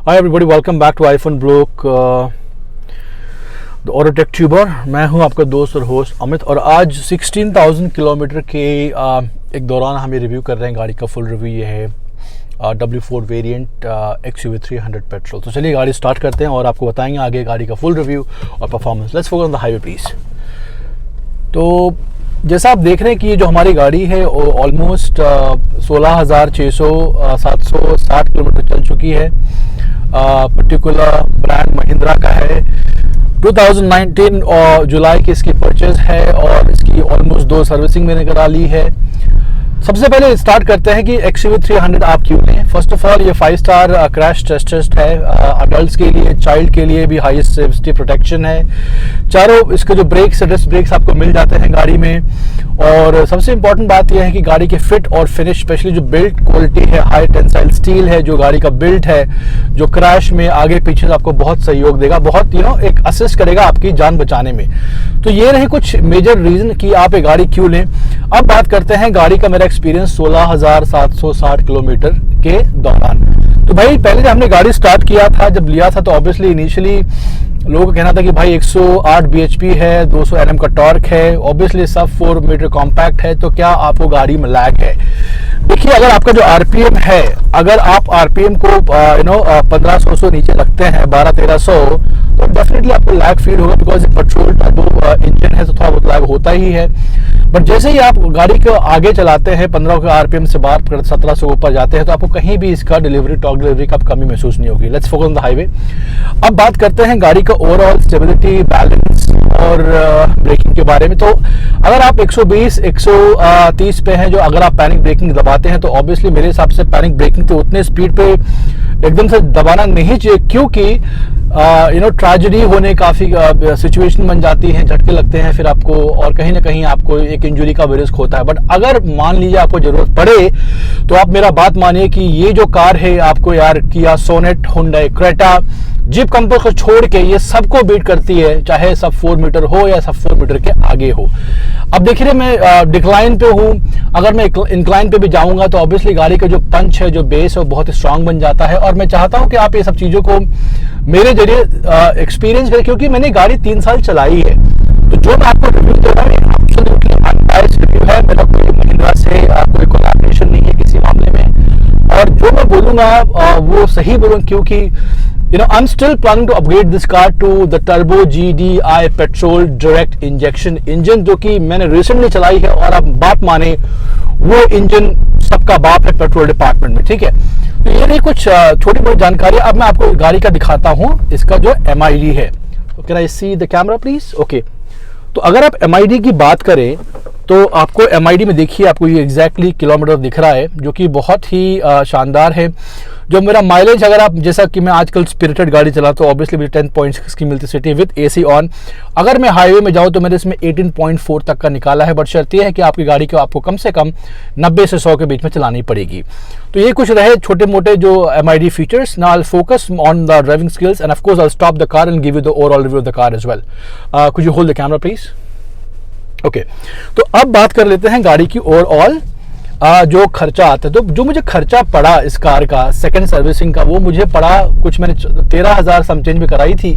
Hi everybody, welcome back to iPhone blog the auto tech tuber. मैं हूं आपका दोस्त और होस्ट अमित, और आज 16,000 किलोमीटर के एक दौरान हम ये रिव्यू कर रहे हैं। गाड़ी का फुल रिव्यू ये है W4 वेरिएंट XUV 300 पेट्रोल। तो चलिए गाड़ी स्टार्ट करते हैं और आपको बताएंगे आगे गाड़ी का फुल रिव्यू और performance. Let's focus on the highway please. तो जैसा आप देख रहे हैं कि ये जो हमारी गाड़ी है ऑलमोस्ट 16,760 किलोमीटर चल चुकी है। पर्टिकुलर ब्रांड महिंद्रा का है। 2019 और जुलाई की इसकी परचेज है और इसकी ऑलमोस्ट 2 सर्विसिंग मैंने करा ली है। सबसे पहले स्टार्ट करते हैं कि XUV 300 आप क्यों लें। फर्स्ट ऑफ ऑल ये 5 स्टार क्रैश टेस्ट है। अडल्ट्स के लिए, चाइल्ड के लिए भी हाईएस्ट सेफ्टी प्रोटेक्शन है। चारों इसके जो ब्रेक्स, डिस्क ब्रेक्स आपको मिल जाते हैं गाड़ी में। और सबसे इंपॉर्टेंट बात यह है कि गाड़ी के फिट और फिनिश, स्पेशली जो बिल्ड क्वालिटी है, हाई टेंसाइल स्टील है जो गाड़ी का बिल्ड है, जो क्रैश में आगे पीछे आपको बहुत सहयोग देगा, बहुत एक असिस्ट करेगा आपकी जान बचाने में। तो ये रहे कुछ मेजर रीजन कि आप ये गाड़ी क्यों लें। अब बात करते हैं गाड़ी का मेरा एक्सपीरियंस 16,760 किलोमीटर के दौरान। तो भाई पहले जब हमने गाड़ी स्टार्ट किया था, जब लिया था, तो ऑब्वियसली इनिशियली लोगों का कहना था कि भाई 108 bhp है, 200 Nm का टॉर्क है, ऑब्वियसली सब 4 मीटर कॉम्पैक्ट है, तो क्या आपको गाड़ी में लैग है। देखिए, अगर आपका जो आरपीएम है, अगर आप आरपीएम को 1500 से नीचे रखते हैं, 1200-1300, तो डेफिनेटली आपको लैग फील होगा, बिकॉज पेट्रोल टर्बो इंजन है तो थोड़ा बहुत लैग होता ही है। बट जैसे ही आप गाड़ी को आगे चलाते हैं, 15 के आरपीएम से बाहर 1700 ऊपर जाते हैं, तो आपको कहीं भी इसका टॉर्क डिलीवरी का कमी महसूस नहीं होगी। Let's focus on the highway. अब बात करते हैं गाड़ी का ओवरऑल स्टेबिलिटी, बैलेंस और ब्रेकिंग के बारे में। तो अगर आप 120, 130 पे हैं, जो अगर आप पैनिक ब्रेकिंग दबाते हैं, तो ऑब्वियसली मेरे हिसाब से पैनिक ब्रेकिंग तो उतने स्पीड पे एकदम से दबाना नहीं चाहिए, क्योंकि ट्रेजेडी होने काफ़ी सिचुएशन बन जाती है, झटके लगते हैं फिर आपको, और कहीं ना कहीं आपको एक इंजरी का भी रिस्क होता है। बट अगर मान लीजिए आपको जरूरत पड़े, तो आप मेरा बात मानिए कि ये जो कार है आपको यार किया Sonet, Hyundai Creta, Jeep company को छोड़ के ये सबको बीट करती है, चाहे सब 4 मीटर हो या सब 4 मीटर के आगे हो। अब देखिए, मैं डिक्लाइन पे हूँ, अगर मैं इंक्लाइन पे भी जाऊंगा तो ऑब्वियसली गाड़ी का जो पंच है, जो बेस है, वो बहुत स्ट्रांग बन जाता है। और मैं चाहता हूँ कि आप ये सब चीज़ों को मेरे जरिए एक्सपीरियंस करें, क्योंकि मैंने गाड़ी 3 साल चलाई है। तो जो मैं आपको रिव्यू दे रहा हूँ, एब्सोल्युटली अनबायस्ड रिव्यू है मेरा, कोई महिंद्रा से कोई कोलैबोरेशन नहीं है किसी मामले में। और जो मैं बोलूँगा वो सही बोलूँ, क्योंकि I'm still planning to upgrade this car to the Turbo GDI petrol direct injection engine, जो कि मैंने रिसेंटली चलाई है। और अब बात माने, वो इंजन सबका बाप है पेट्रोल डिपार्टमेंट में, ठीक है। तो ये रही कुछ छोटी मोटी जानकारी। अब मैं आपको गाड़ी का दिखाता हूँ, इसका जो MID है। Can I see the camera please? Okay. तो अगर आप MID की बात करें, तो आपको MID में देखिए, आपको ये एग्जैक्टली किलोमीटर दिख रहा है, जो कि बहुत ही शानदार है। जो मेरा माइलेज, अगर आप, जैसा कि मैं आजकल स्पिरिटेड गाड़ी चलाता हूँ, ऑब्वियसली मुझे 10.6 की मिलती सिटी विद AC ऑन। अगर मैं हाईवे में जाऊँ तो मैंने इसमें 18.4 तक का निकाला है। बट शर्त यह है कि आपकी गाड़ी को आपको कम से कम 90 से 100 के बीच में चलानी पड़ेगी। तो ये कुछ रहे छोटे मोटे जो MID features. Now I will focus on the driving skills and of course I will stop the car and give you the overall review of the car as well. Could you hold the camera please? Okay. तो अब बात कर लेते हैं गाड़ी की overall जो खर्चा आता है। तो जो मुझे खर्चा पड़ा इस कार का, सेकंड सर्विसिंग का, वो मुझे पड़ा कुछ, मैंने 13,000 समथिंग में कराई थी,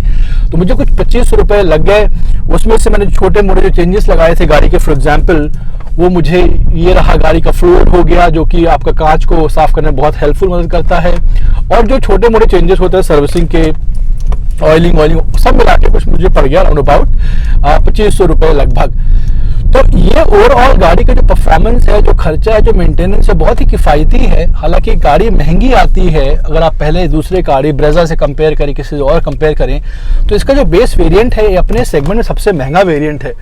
तो मुझे कुछ 2500 रुपये लग गए। उसमें से मैंने छोटे मोटे जो चेंजेस लगाए थे गाड़ी के, फॉर एग्जाम्पल वो मुझे ये रहा, गाड़ी का फ्लूइड हो गया, जो कि आपका कांच को साफ करने में बहुत हेल्पफुल मदद करता है। और जो छोटे मोटे चेंजेस होते हैं सर्विसिंग के, ऑयलिंग सब मिला के कुछ मुझे पड़ गया अराउंड अबाउट 2500 रुपये लगभग। तो ये ओवरऑल गाड़ी का जो परफॉर्मेंस है, जो खर्चा है, जो मेंटेनेंस है, बहुत ही किफ़ायती है। हालांकि गाड़ी महंगी आती है, अगर आप पहले दूसरे गाड़ी ब्रेजा से कंपेयर करें, किसी से और कंपेयर करें, तो इसका जो बेस वेरिएंट है, ये अपने सेगमेंट में सबसे महंगा वेरिएंट है।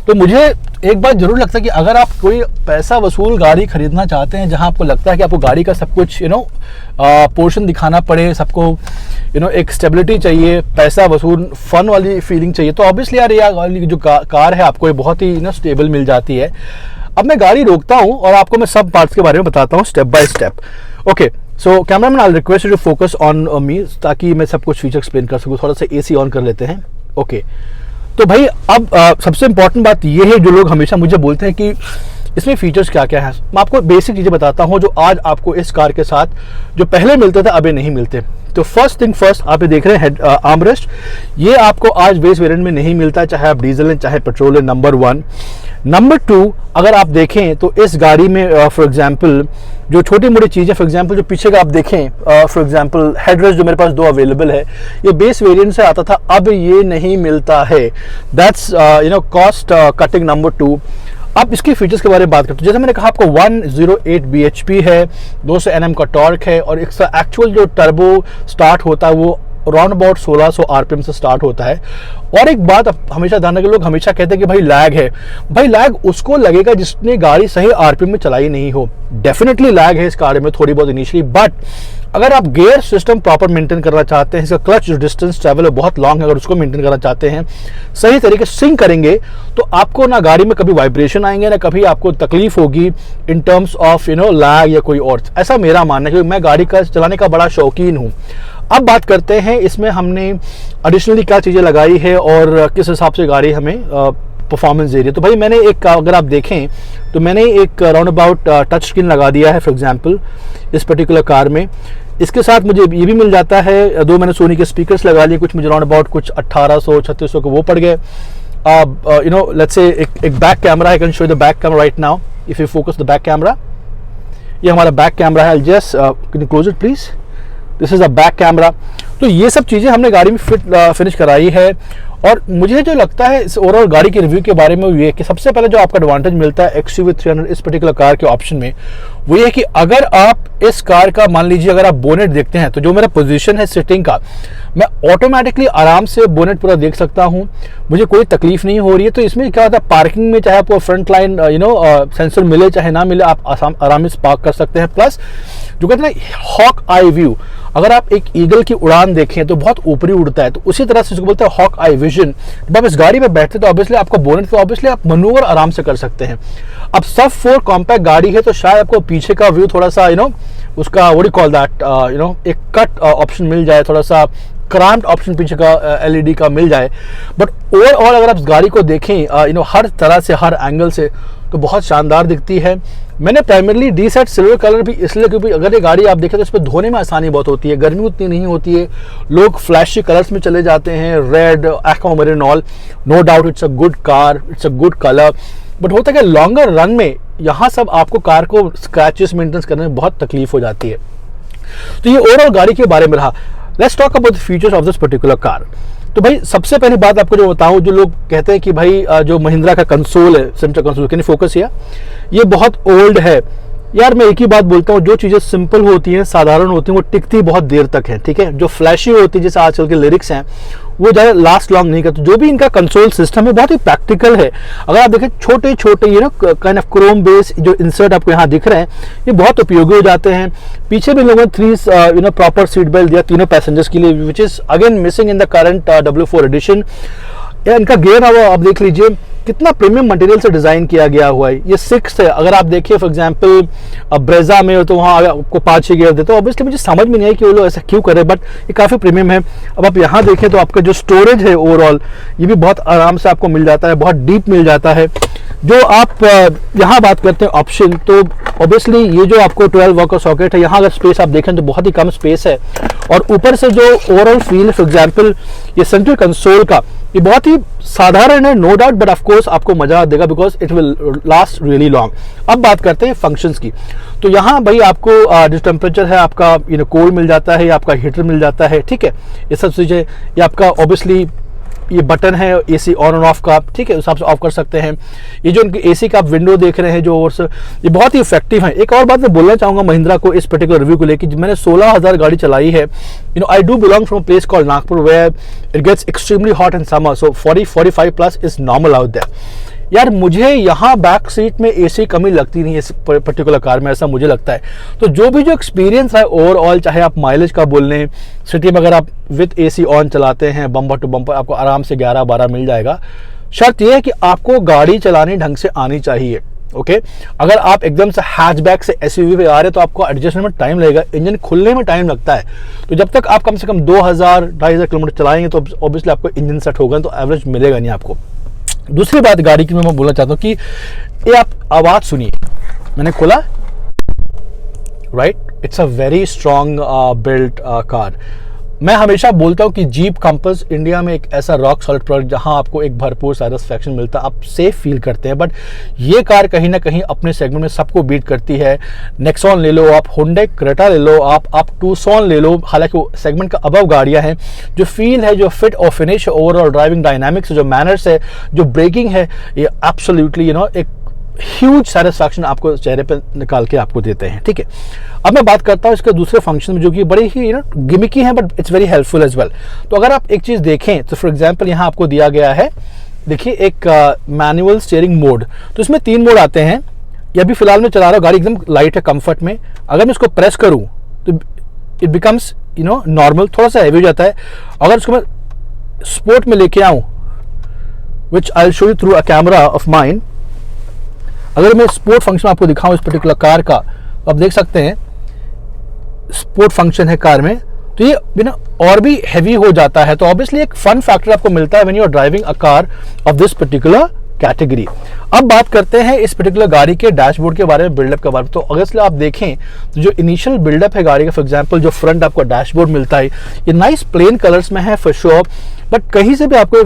तो मुझे एक बात जरूर लगता है कि अगर आप कोई पैसा वसूल गाड़ी खरीदना चाहते हैं, जहां आपको लगता है कि आपको गाड़ी का सब कुछ पोर्शन दिखाना पड़े, सबको एक स्टेबिलिटी चाहिए, पैसा वसूल फन वाली फीलिंग चाहिए, तो ऑब्वियसली यार ये जो कार है आपको ये बहुत ही स्टेबल मिल जाती है। अब मैं गाड़ी रोकता हूं और आपको मैं सब पार्ट्स के बारे में बताता हूं step by step. Okay, so cameraman, I request you to focus on me, ताकि मैं सब कुछ फीचर एक्सप्लेन कर सकूं। थोड़ा सा AC ऑन कर लेते हैं। ओके, तो भाई अब सबसे इंपॉर्टेंट बात ये है, जो लोग हमेशा मुझे बोलते हैं कि इसमें फीचर्स क्या क्या हैं, मैं आपको बेसिक चीज़ें बताता हूँ जो आज आपको इस कार के साथ जो पहले मिलते थे अभी नहीं मिलते। तो फर्स्ट थिंग फर्स्ट, आप ये देख रहे हैं आर्मरेस्ट, ये आपको आज बेस वेरिएंट में नहीं मिलता, चाहे आप डीजल हैं चाहे पेट्रोल है, नंबर 1। नंबर 2, अगर आप देखें तो इस गाड़ी में फॉर एग्जांपल जो छोटी मोटी चीज़ें, फॉर एग्जांपल जो पीछे का आप देखें, फॉर एग्जांपल हेडरेस्ट जो मेरे पास 2 अवेलेबल है, ये बेस वेरिएंट से आता था, अब ये नहीं मिलता है। That's cost cutting number 2। अब इसके फीचर्स के बारे में बात करते हैं। जैसे मैंने कहा आपको 108 bhp है, 200 Nm का टॉर्क है, और इसका एक्चुअल जो टर्बो स्टार्ट होता है वो अराउंड अबाउट 1600 RPM से स्टार्ट होता है। और एक बात हमेशा ध्यान रखें, लोग हमेशा कहते हैं कि भाई लैग है। भाई लैग उसको लगेगा जिसने गाड़ी सही RPM में चलाई नहीं हो। डेफिनेटली लैग है इस कार में थोड़ी बहुत इनिशियली, बट अगर आप गियर सिस्टम प्रॉपर मेंटेन करना चाहते हैं, इसका क्लच जो डिस्टेंस ट्रैवल है बहुत लॉन्ग है, अगर उसको मेंटेन करना चाहते हैं, सही तरीके से सिंक करेंगे, तो आपको ना गाड़ी में कभी वाइब्रेशन आएंगे, ना कभी आपको तकलीफ होगी इन टर्म्स ऑफ लैग या कोई और। ऐसा मेरा मानना है, क्योंकि मैं गाड़ी का चलाने का बड़ा शौकीन हूँ। अब बात करते हैं इसमें हमने एडिशनली क्या चीज़ें लगाई है और किस हिसाब से गाड़ी हमें परफॉर्मेंस दे रही है। तो भाई मैंने एक, अगर आप देखें तो मैंने एक राउंड अबाउट टच स्क्रीन लगा दिया है फॉर एग्जांपल इस पर्टिकुलर कार में। इसके साथ मुझे ये भी मिल जाता है, 2 मैंने सोनी के स्पीकर्स लगा लिए, कुछ मुझे राउंड अबाउट कुछ 1800-3600 के वो पड़ गए। लेट्स से एक back camera, I can show the back camera right now if you focus the back camera. ये हमारा बैक कैमरा है, just can you close it please, this is a back camera. तो ये सब चीज़ें हमने गाड़ी में फिनिश कराई है। और मुझे जो लगता है इस ओवरऑल गाड़ी के रिव्यू के बारे में ये कि सबसे पहले जो आपका एडवांटेज मिलता है XUV 300 इस पर्टिकुलर कार के ऑप्शन में, वो ये कि अगर आप इस कार का मान लीजिए अगर आप बोनेट देखते हैं, तो जो मेरा पोजीशन है सिटिंग का, मैं ऑटोमेटिकली आराम से बोनेट पूरा देख सकता हूँ, मुझे कोई तकलीफ नहीं हो रही है। तो इसमें क्या होता है, पार्किंग में चाहे आपको फ्रंट लाइन सेंसर मिले चाहे ना मिले, आप आराम से पार्क कर सकते हैं। प्लस जो कहते हैं हॉक आई व्यू, अगर आप एक ईगल की उड़ान देखें तो बहुत ऊपरी उड़ता है, तो उसी तरह से इसको बोलते हैं हॉक आई विजन। जब आप इस गाड़ी में बैठते तो ऑब्वियसली आपका बोनेट, तो ऑब्वियसली आप मनूवर आराम से कर सकते हैं। अब सब 4 कॉम्पैक्ट गाड़ी है, तो शायद आपको पीछे का व्यू थोड़ा सा उसका व्हाट डू कॉल दैट एक कट ऑप्शन मिल जाए, थोड़ा सा क्रैम्प्ड ऑप्शन पीछे का LED का मिल जाए। बट ओवरऑल अगर आप इस गाड़ी को देखें हर तरह से, हर एंगल से, तो बहुत शानदार दिखती है। मैंने प्राइमरली D-Set सिल्वर कलर भी इसलिए क्योंकि अगर ये गाड़ी आप देखें तो इस पर धोने में आसानी बहुत होती है, गर्मी उतनी नहीं होती है, लोग फ्लैशी कलर्स में चले जाते हैं, red, aquamarine all. No doubt it's a good car, it's a good colour, but होता है कि लॉन्गर रन में यहाँ सब आपको कार को स्क्रैचेस मेंटेनेंस करने में बहुत तकलीफ हो जाती है। तो ये ओवरऑल गाड़ी के बारे में रहा। Let's talk about the features of this particular car. तो भाई सबसे पहली बात आपको जो बताऊं, जो लोग कहते हैं कि भाई जो महिंद्रा का कंसोल है, centre console, can you focus here, ये बहुत ओल्ड है। यार मैं एक ही बात बोलता हूँ, जो चीज़ें सिंपल होती हैं, साधारण होती हैं, वो टिकती बहुत देर तक है, ठीक है। जो फ्लैशी होती है, जैसे आजकल के लिरिक्स हैं, वो ज़्यादा लास्ट लॉन्ग नहीं करते। जो भी इनका कंसोल सिस्टम है बहुत ही प्रैक्टिकल है। अगर आप देखें छोटे छोटे काइंड ऑफ क्रोम बेस जो इंसर्ट आपको यहाँ दिख रहे हैं, ये बहुत उपयोगी हो जाते हैं। पीछे भी लोगों ने 3 प्रॉपर सीट बेल्ट दिया तीनों पैसेंजर्स के लिए, which is again missing in the current W4 edition. या इनका गियर आप देख लीजिए कितना प्रीमियम मटेरियल से डिजाइन किया गया हुआ है। ये 6 है। अगर आप देखिए फॉर एग्जांपल ब्रेजा में हो तो वहाँ आपको 5-6 गियर देते हैं। ऑब्वियसली मुझे समझ में नहीं आई कि वो लोग ऐसा क्यों कर रहे हैं, बट ये काफ़ी प्रीमियम है। अब आप यहाँ देखें तो आपका जो स्टोरेज है ओवरऑल, ये भी बहुत आराम से आपको मिल जाता है, बहुत डीप मिल जाता है। जो आप यहाँ बात करते हैं ऑप्शन, तो ऑब्वियसली ये जो आपको 12 वॉकर सॉकेट है, यहाँ अगर स्पेस आप देखें तो बहुत ही कम स्पेस है। और ऊपर से जो ओवरऑल फील है, फॉर एग्जांपल ये सेंट्रल कंसोल का, ये बहुत ही साधारण है, no doubt, but of course आपको मजा देगा because it will last really long. अब बात करते हैं फंक्शंस की। तो यहाँ भाई आपको जो टेम्परेचर है आपका कोल्ड मिल जाता है, आपका हीटर मिल जाता है, ठीक है। ये सब चीज़ें, ये आपका ऑब्वियसली ये बटन है एसी ऑन और ऑफ का, ठीक है, उस हिसाब से ऑफ कर सकते हैं। ये जो उनकी एसी का आप विंडो देख रहे हैं जो, और ये बहुत ही इफेक्टिव है। एक और बात मैं बोलना चाहूँगा महिंद्रा को इस पर्टिकुलर रिव्यू को लेकर, मैंने 16,000 गाड़ी चलाई है। I do belong from place called Nagpur where it gets extremely hot in summer, so 40-45 plus is normal out there. यार मुझे यहाँ बैक सीट में एसी कमी लगती नहीं है इस पर्टिकुलर कार में, ऐसा मुझे लगता है। तो जो भी जो एक्सपीरियंस है ओवरऑल, चाहे आप माइलेज का बोल लें, सिटी में अगर आप विद एसी ऑन चलाते हैं बम्पर टू बम्पर, आपको आराम से 11-12 मिल जाएगा। शर्त यह है कि आपको गाड़ी चलाने ढंग से आनी चाहिए, ओके। अगर आप एकदम से हैचबैक से एसयूवी पे आ रहे हैं तो आपको एडजस्टमेंट में टाइम लगेगा, इंजन खुलने में टाइम लगता है। तो जब तक आप कम से कम 2,000-2,500 किलोमीटर चलाएंगे तो ऑब्वियसली आपको इंजन सेट होगा, तो एवरेज मिलेगा नहीं आपको। दूसरी बात गाड़ी की मैं बोलना चाहता हूँ कि ये आप आवाज़ सुनिए, मैंने खोला, right, it's a very strong built car. मैं हमेशा बोलता हूँ कि जीप कंपास इंडिया में एक ऐसा रॉक सॉलिड प्रोडक्ट जहाँ आपको एक भरपूर सेटिस्फैक्शन मिलता है, आप सेफ फील करते हैं। बट ये कार कहीं ना कहीं अपने सेगमेंट में सबको बीट करती है। नेक्सॉन ले लो आप, हुंडई क्रेटा ले लो आप टूसॉन ले लो, हालांकि वो सेगमेंट का अबव गाड़ियाँ हैं। जो फील है, जो फिट और फिनिश है, ओवरऑल ड्राइविंग डायनामिक्स, जो मैनर्स है, जो ब्रेकिंग है, ये एब्सोल्युटली एक ह्यूज सेटिस्फैक्शन आपको चेहरे पे निकाल के आपको देते हैं। ठीक है, अब मैं बात करता हूँ इसके दूसरे फंक्शन में जो कि बड़ी ही गिमिकी है, but it's very helpful as well. तो अगर आप एक चीज़ देखें तो फॉर एग्जांपल यहाँ आपको दिया गया है, देखिए एक मैनुअल स्टीयरिंग मोड। तो इसमें 3 मोड आते हैं। ये अभी फिलहाल मैं चला रहा हूँ, गाड़ी एकदम लाइट है, कंफर्ट में। अगर मैं इसको प्रेस करूँ तो इट बिकम्स नॉर्मल, थोड़ा सा हैवी हो जाता है। अगर इसको मैं स्पोर्ट में लेके आऊँ, which I will show you through a camera of mine, अगर मैं स्पोर्ट फंक्शन आपको दिखाऊं इस पर्टिकुलर कार का, तो आप देख सकते हैं स्पोर्ट फंक्शन है कार में, तो ये और भी हैवी हो जाता है। तो ऑब्वियसली एक फन फैक्टर आपको मिलता है when you are driving a car of this particular category. अब बात करते हैं इस पर्टिकुलर गाड़ी के डैशबोर्ड के बारे में, बिल्डअप के बारे में। तो ऑब्वियसली आप देखें तो जो इनिशियल बिल्डअप है गाड़ी का, फॉर एग्जांपल जो फ्रंट आपको डैशबोर्ड मिलता है, ये नाइस प्लेन कलर्स में है फॉर श्योर, बट कहीं से भी आपको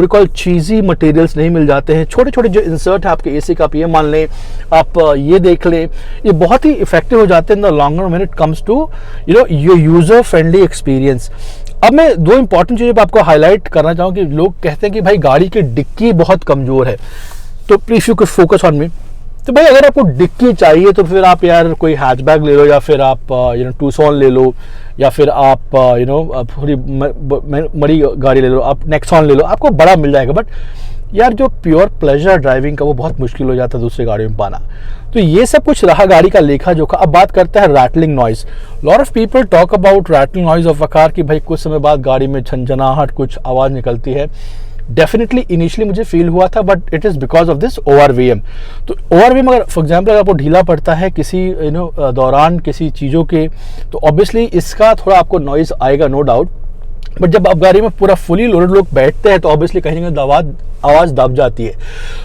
रिकॉल चीज़ी मटेरियल्स नहीं मिल जाते हैं। छोटे छोटे जो इंसर्ट है आपके एसी का, आप ये मान लें, आप ये देख लें, ये बहुत ही इफेक्टिव हो जाते हैं in the long run when it comes to your user friendly experience. अब मैं 2 इंपॉर्टेंट चीज़ें आपको हाईलाइट करना चाहूँ कि लोग कहते हैं कि भाई गाड़ी की डिक्की बहुत कमज़ोर है, तो please you could focus on मी। तो भाई अगर आपको डिक्की चाहिए तो फिर आप यार कोई हैचबैक ले लो, या फिर आप टूसॉन ले लो, या फिर आप थोड़ी बड़ी गाड़ी ले लो, आप नेक्सॉन ले लो, आपको बड़ा मिल जाएगा। बट यार जो प्योर प्लेजर ड्राइविंग का वो बहुत मुश्किल हो जाता है दूसरी गाड़ियों में पाना। तो ये सब कुछ रहा गाड़ी का लेखा जोखा। अब बात करते हैं rattling noise. Lot of people talk about rattling noise of a car कि भाई कुछ समय बाद गाड़ी में झनझनाहट, कुछ आवाज़ निकलती है। डेफिनेटली इनिशियली मुझे फील हुआ था, but it is because of this ORVM। तो ORVM अगर फॉर एग्जाम्पल अगर आपको ढीला पड़ता है किसी दौरान किसी चीज़ों के, तो ऑब्वियसली इसका थोड़ा आपको नॉइज़ आएगा, नो डाउट। बट जब आप गाड़ी में पूरा फुली लोडेड लोग बैठते हैं तो ऑब्वियसली कहीं ना कहीं आवाज़ दब जाती है।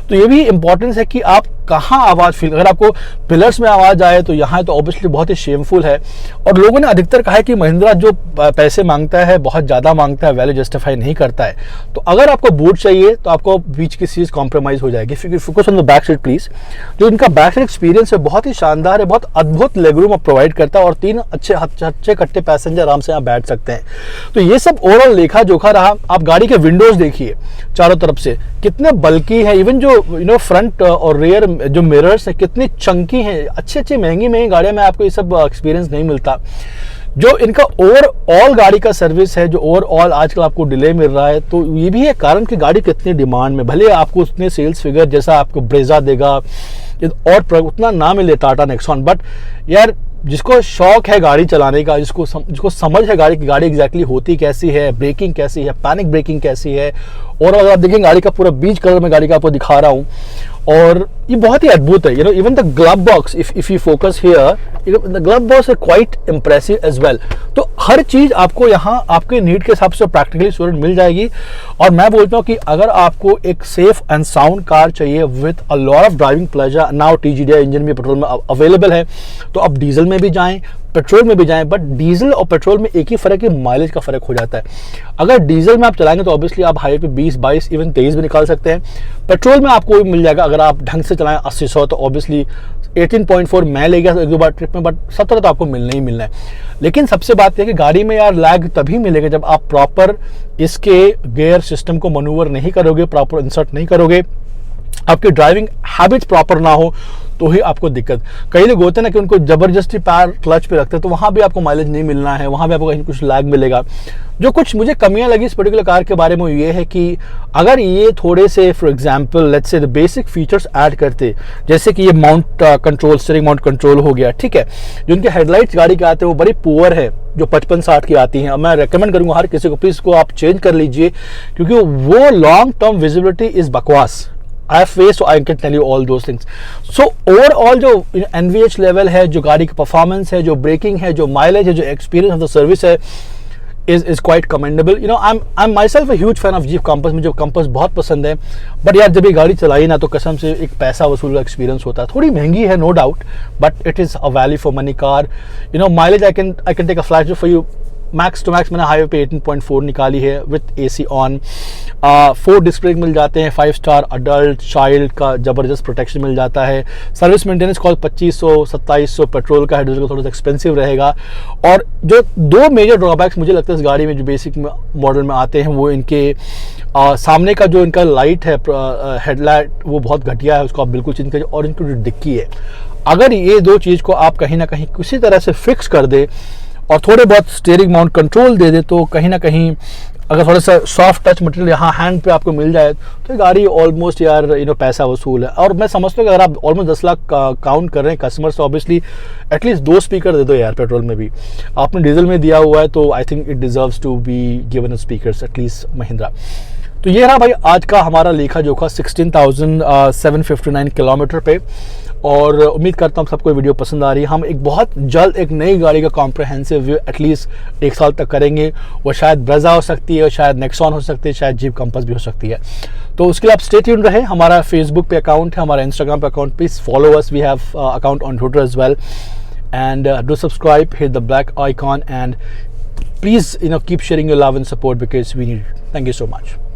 तो ये भी इंपॉर्टेंस है कि आप कहाँ आवाज़ फील, अगर आपको पिलर्स में आवाज़ आए तो यहाँ तो ऑब्वियसली बहुत ही शेमफुल है। और लोगों ने अधिकतर कहा है कि महिंद्रा जो पैसे मांगता है बहुत ज़्यादा मांगता है, वैल्यू जस्टिफाई नहीं करता है। तो अगर आपको बूट चाहिए तो आपको बीच की चीज़ कॉम्प्रोमाइज़ हो जाएगी। Focus on the back seat please. जो इनका बैक सीट एक्सपीरियंस है बहुत ही शानदार है, बहुत अद्भुत लेगरूम आप प्रोवाइड करता है, और 3 अच्छे कट्टे पैसेंजर आराम से यहाँ बैठ सकते हैं। तो ये सब ओवरऑल लेखा जोखा रहा। आप गाड़ी के विंडोज देखिए चारों तरफ से कितने बल्कि है, इवन जो फ्रंट और रियर जो मिरर्स हैं कितने चंकी हैं। अच्छी महंगी गाड़ियों में आपको ये सब एक्सपीरियंस नहीं मिलता। जो इनका ओवरऑल गाड़ी का सर्विस है, जो ओवरऑल आजकल आपको डिले मिल रहा है, तो ये भी है कारण कि गाड़ी कितनी डिमांड में। भले आपको उतने सेल्स फिगर जैसा आपको ब्रेजा देगा और उतना ना मिले टाटा नेक्सॉन, बट यार जिसको शौक है गाड़ी चलाने का, जिसको समझ है गाड़ी की गाड़ी एग्जैक्टली होती कैसी है, ब्रेकिंग कैसी है, पैनिक ब्रेकिंग कैसी है, और अगर आप देखें गाड़ी का पूरा बीच कलर में गाड़ी का आपको दिखा रहा हूँ, और ये बहुत ही अद्भुत है। Even the glove box, if you focus here, the glove box है क्वाइट इम्प्रेसिव एज वेल। तो हर चीज आपको यहाँ आपके नीड के हिसाब से प्रैक्टिकली स्टूडेंट मिल जाएगी। और मैं बोलता हूँ कि अगर आपको एक सेफ एंड साउंड कार चाहिए with a lot of driving pleasure, now TGDI engine भी पेट्रोल में अवेलेबल है, तो आप डीजल में भी जाएं, पेट्रोल में भी जाएं। बट डीजल और पेट्रोल में एक ही फर्क है, माइलेज का फर्क हो जाता है। अगर डीजल में आप चलाएंगे तो ऑब्वियसली आप हाईवे पे 20, 22, इवन 23 भी निकाल सकते हैं। पेट्रोल में आपको भी मिल जाएगा अगर आप ढंग से चलाएं 80-100, तो ऑब्वियसली 18.4 मैं ले गया एक 2 बार ट्रिप में, बट 17 तो आपको मिलना ही मिलना है। लेकिन सबसे बात यह है कि गाड़ी में यार लैग तभी मिलेगा जब आप प्रॉपर इसके गियर सिस्टम को मनूवर नहीं करोगे, प्रॉपर इंसर्ट नहीं करोगे, आपकी ड्राइविंग हैबिट्स प्रॉपर ना हो, तो ही आपको दिक्कत। कई लोग होते हैं ना कि उनको जबरदस्ती पैर क्लच पे रखते हैं, तो वहाँ भी आपको माइलेज नहीं मिलना है, वहाँ भी आपको कहीं कुछ लैग मिलेगा। जो कुछ मुझे कमियां लगी इस पर्टिकुलर कार के बारे में ये है कि अगर ये थोड़े से for example let's say the basic features add करते, जैसे कि ये mount control, steering mount control हो गया, ठीक है, जो इनके हेडलाइट्स गाड़ी के आते हैं वो बड़ी पुअर है, जो 55-60 की आती हैं। मैं रेकमेंड करूंगा हर किसी को प्लीज़ को आप चेंज कर लीजिए, क्योंकि वो लॉन्ग टर्म विजिबिलिटी इज बकवास। I have faced, so I can tell you all those things. So overall जो NVH लेवल है, जो गाड़ी की परफॉर्मेंस है, जो ब्रेकिंग है, जो माइलेज है, जो एक्सपीरियंस ऑफ द सर्विस है, is quite commendable. You know, I'm myself a huge fan of Jeep Compass. मुझे Compass बहुत पसंद है, बट यार जब ये गाड़ी चलाई ना तो कसम से एक पैसा वसूल का एक्सपीरियंस होता है. थोड़ी महंगी है no doubt, but it is a value for money car. You know, mileage I can take a flash for you. Max to max मैंने हाईवे पे 18.4 निकाली है with AC on. 4 disc brake मिल जाते हैं, 5 स्टार अडल्ट चाइल्ड का ज़बरदस्त protection मिल जाता है. सर्विस मेंटेनेंस कॉस्ट 2500-2700 पेट्रोल का है, डीजल का थोड़ा सा एक्सपेंसिव रहेगा. और जो 2 मेजर ड्रॉबैक्स मुझे लगता है इस गाड़ी में जो बेसिक मॉडल में आते हैं वो इनके सामने का जो इनका लाइट है, हेडलाइट, वो बहुत घटिया है, उसको आप बिल्कुल चेंज करिए. और इनकी जो डिक्की है, अगर ये 2 चीज़ को आप कहीं ना कहीं किसी तरह से फिक्स कर दे और थोड़े बहुत स्टीयरिंग माउंट कंट्रोल दे दे, तो कहीं ना कहीं अगर थोड़ा सा सॉफ्ट टच मटेरियल यहाँ हैंड पे आपको मिल जाए तो ये गाड़ी ऑलमोस्ट यार पैसा वसूल है. और मैं समझता हूँ कि अगर आप ऑलमोस्ट 10 लाख काउंट कर रहे हैं कस्टमर्स, तो ऑब्वियसली एटलीस्ट 2 स्पीकर दे दो यार. पेट्रोल में भी आपने डीजल में दिया हुआ है, तो I think it deserves to be given speakers at least Mahindra. तो ये रहा भाई आज का हमारा लेखा जोखा 16,759 किलोमीटर पे. और उम्मीद करता हूँ सबको वीडियो पसंद आ रही है. हम एक बहुत जल्द एक नई गाड़ी का कॉम्प्रहेंसिव व्यू एटलीस्ट 1 साल तक करेंगे. वो शायद ब्रेजा हो सकती है, शायद नेक्सॉन हो सकती है, शायद जीप कंपास भी हो सकती है. तो उसके लिए आप स्टे ट्यून्ड रहे. हमारा फेसबुक पे अकाउंट है, हमारा इंस्टाग्राम पे account, please follow us. We have account on Twitter as well. And do subscribe, hit the black icon, and please keep sharing your love and support because we need it. Thank you so much.